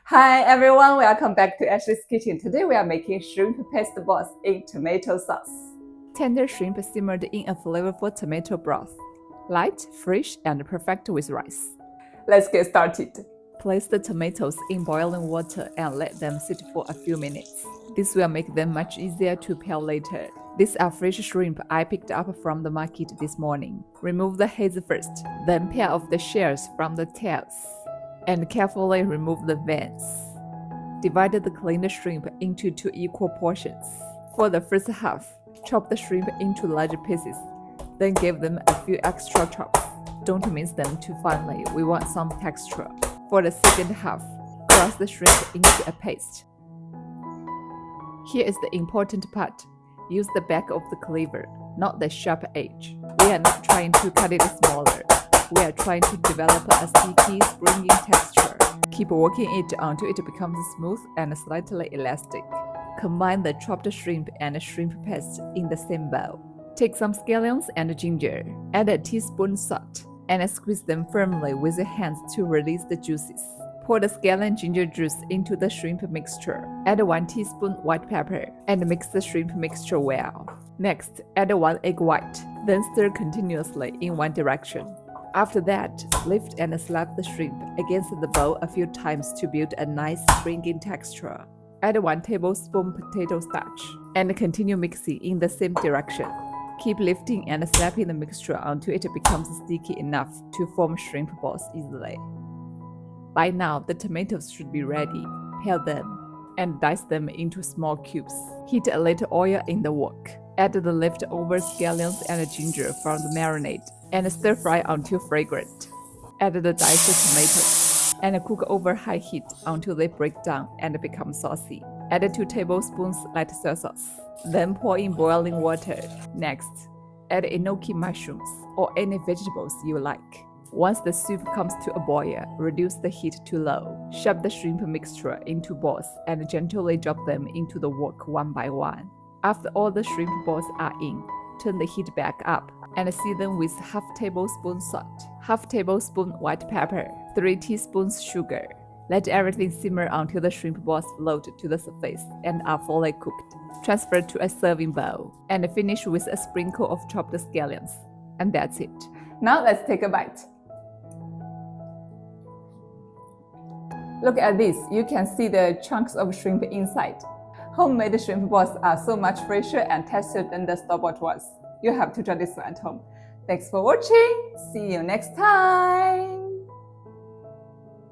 Hi everyone, welcome back to Ashley's Kitchen. Today we are making shrimp paste balls in tomato sauce. Tender shrimp simmered in a flavorful tomato broth. Light, fresh, and perfect with rice. Let's get started. Place the tomatoes in boiling water and let them sit for a few minutes. This will make them much easier to peel later. These are fresh shrimp I picked up from the market this morning. Remove the heads first, then peel off the shells from the tails, and carefully remove the veins. Divide the cleaned shrimp into 2 equal portions. For the first half, chop the shrimp into large pieces, then give them a few extra chops. Don't mince them too finely, we want some texture. For the second half, press the shrimp into a paste. Here is the important part. Use the back of the cleaver, not the sharp edge. We are not trying to cut it smaller. We are trying to develop a sticky, springy texture. Keep working it until it becomes smooth and slightly elastic. Combine the chopped shrimp and shrimp paste in the same bowl. Take some scallions and ginger, add a teaspoon salt, and squeeze them firmly with your hands to release the juices. Pour the scallion-ginger juice into the shrimp mixture. Add 1 teaspoon white pepper and mix the shrimp mixture well. Next, add 1 egg white, then stir continuously in one direction. After that, lift and slap the shrimp against the bowl a few times to build a nice springy texture. Add 1 tablespoon potato starch and continue mixing in the same direction. Keep lifting and slapping the mixture until it becomes sticky enough to form shrimp balls easily. By now, the tomatoes should be ready. Peel them and dice them into small cubes. Heat a little oil in the wok. Add the leftover scallions and ginger from the marinade and stir fry until fragrant. Add the diced tomatoes and cook over high heat until they break down and become saucy. Add 2 tablespoons light soy sauce. Then pour in boiling water. Next, add enoki mushrooms or any vegetables you like. Once the soup comes to a boil, reduce the heat to low. Shove the shrimp mixture into balls and gently drop them into the wok one by one. After all the shrimp balls are in, turn the heat back up and season with half tablespoon salt, half tablespoon white pepper, 3 teaspoons sugar. Let everything simmer until the shrimp balls float to the surface and are fully cooked. Transfer to a serving bowl and finish with a sprinkle of chopped scallions. And that's it. Now let's take a bite. Look at this, you can see the chunks of shrimp inside. Homemade shrimp balls are so much fresher and tastier than the store-bought ones. You have to try this one at home. Thanks for watching. See you next time.